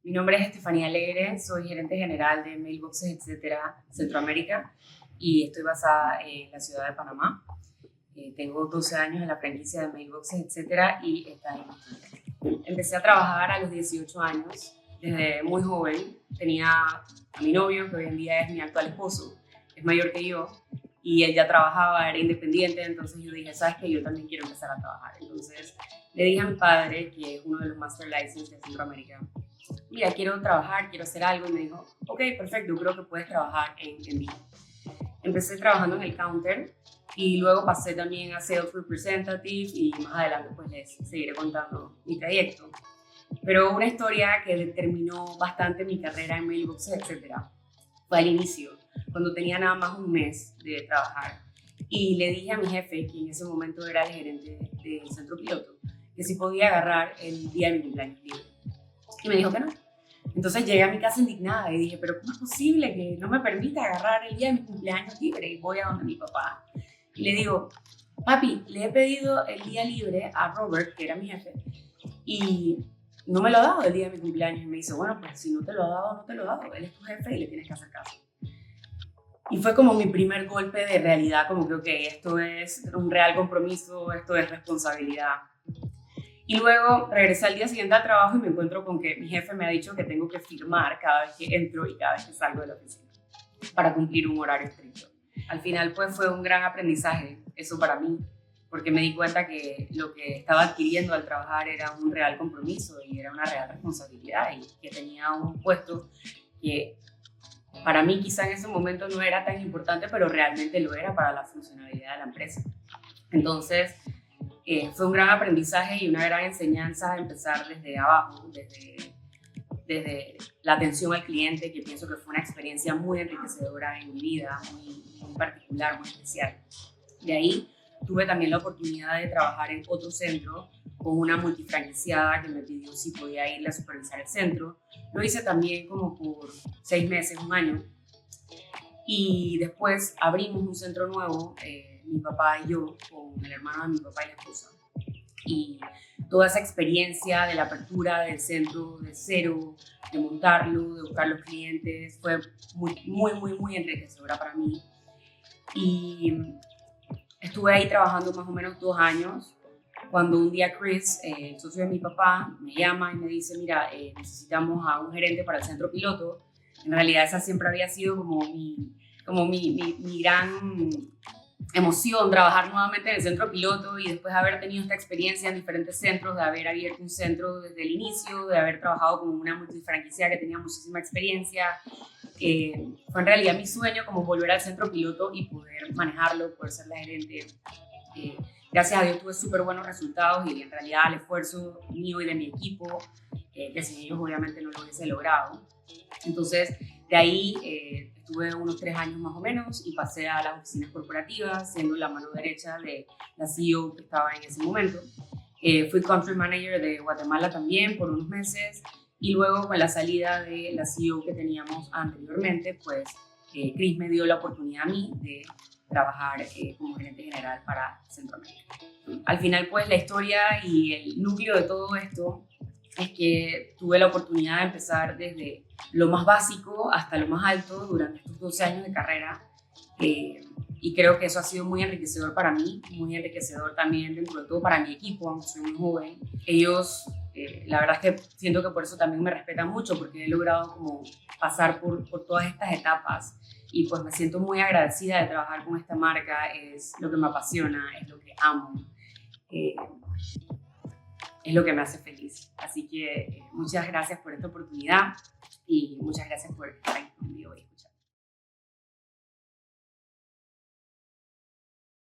Mi nombre es Estefanía Alegre, soy gerente general de Mailboxes, etcétera, Centroamérica, y estoy basada en la ciudad de Panamá. Tengo 12 años en la franquicia de Mailboxes, etcétera, y está en Chile. Empecé a trabajar a los 18 años, desde muy joven. Tenía a mi novio, que hoy en día es mi actual esposo, es mayor que yo, y él ya trabajaba, era independiente, entonces yo dije, ¿sabes qué? Yo también quiero empezar a trabajar. Entonces le dije a mi padre, que es uno de los Master Licenses de Centroamérica, mira, quiero trabajar, quiero hacer algo, y me dijo, ok, perfecto, creo que puedes trabajar en mí. Empecé trabajando en el counter y luego pasé también a Sales Representative y más adelante pues les seguiré contando mi trayecto. Pero una historia que determinó bastante mi carrera en Mailboxes, etcétera, fue al inicio, cuando tenía nada más un mes de trabajar. Y le dije a mi jefe, que en ese momento era el gerente del centro piloto, que si podía agarrar el día de mi cumpleaños libre. Y me dijo que no. Entonces llegué a mi casa indignada y dije, pero ¿cómo es posible que no me permita agarrar el día de mi cumpleaños libre? Y voy a donde mi papá. Y le digo, papi, le he pedido el día libre a Robert, que era mi jefe, y no me lo ha dado el día de mi cumpleaños. Y me dice, bueno, pues si no te lo ha dado, no te lo ha dado. Él es tu jefe y le tienes que hacer caso. Y fue como mi primer golpe de realidad, como que, ok, esto es un real compromiso, esto es responsabilidad. Y luego regresé al día siguiente al trabajo y me encuentro con que mi jefe me ha dicho que tengo que firmar cada vez que entro y cada vez que salgo de la oficina para cumplir un horario estricto. Al final pues fue un gran aprendizaje eso para mí, porque me di cuenta que lo que estaba adquiriendo al trabajar era un real compromiso y era una real responsabilidad y que tenía un puesto que para mí quizá en ese momento no era tan importante, pero realmente lo era para la funcionalidad de la empresa. Entonces, fue un gran aprendizaje y una gran enseñanza empezar desde abajo, desde la atención al cliente, que pienso que fue una experiencia muy enriquecedora en mi vida, muy particular, muy especial. De ahí tuve también la oportunidad de trabajar en otro centro con una multifranquiciada que me pidió si podía ir a supervisar el centro. Lo hice también como por 6 meses, un año. Y después abrimos un centro nuevo, mi papá y yo, con el hermano de mi papá y la esposa. Y toda esa experiencia de la apertura del centro de cero, de montarlo, de buscar los clientes, fue muy enriquecedora para mí. Y estuve ahí trabajando más o menos 2 años, cuando un día Chris, el socio de mi papá, me llama y me dice, mira, necesitamos a un gerente para el centro piloto. En realidad esa siempre había sido como mi gran emoción, trabajar nuevamente en el centro piloto y después de haber tenido esta experiencia en diferentes centros, de haber abierto un centro desde el inicio, de haber trabajado con una multifranquicia que tenía muchísima experiencia. Fue en realidad mi sueño como volver al centro piloto y poder manejarlo, poder ser la gerente. Gracias a Dios tuve súper buenos resultados y en realidad el esfuerzo mío y de mi equipo, que sin ellos obviamente no lo hubiese logrado. Entonces, de ahí estuve unos 3 años más o menos y pasé a las oficinas corporativas, siendo la mano derecha de la CEO que estaba en ese momento. Fui country manager de Guatemala también por unos meses y luego con la salida de la CEO que teníamos anteriormente, pues Chris me dio la oportunidad a mí de trabajar como gerente general para Centroamérica. Al final, pues la historia y el núcleo de todo esto es que tuve la oportunidad de empezar desde lo más básico hasta lo más alto durante estos 12 años de carrera y creo que eso ha sido muy enriquecedor para mí, muy enriquecedor también dentro de todo para mi equipo, aunque soy muy joven. Ellos, la verdad es que siento que por eso también me respetan mucho porque he logrado como pasar por todas estas etapas y pues me siento muy agradecida de trabajar con esta marca, es lo que me apasiona, es lo que amo. Es lo que me hace feliz. Así que muchas gracias por esta oportunidad y muchas gracias por estar aquí conmigo y escuchar.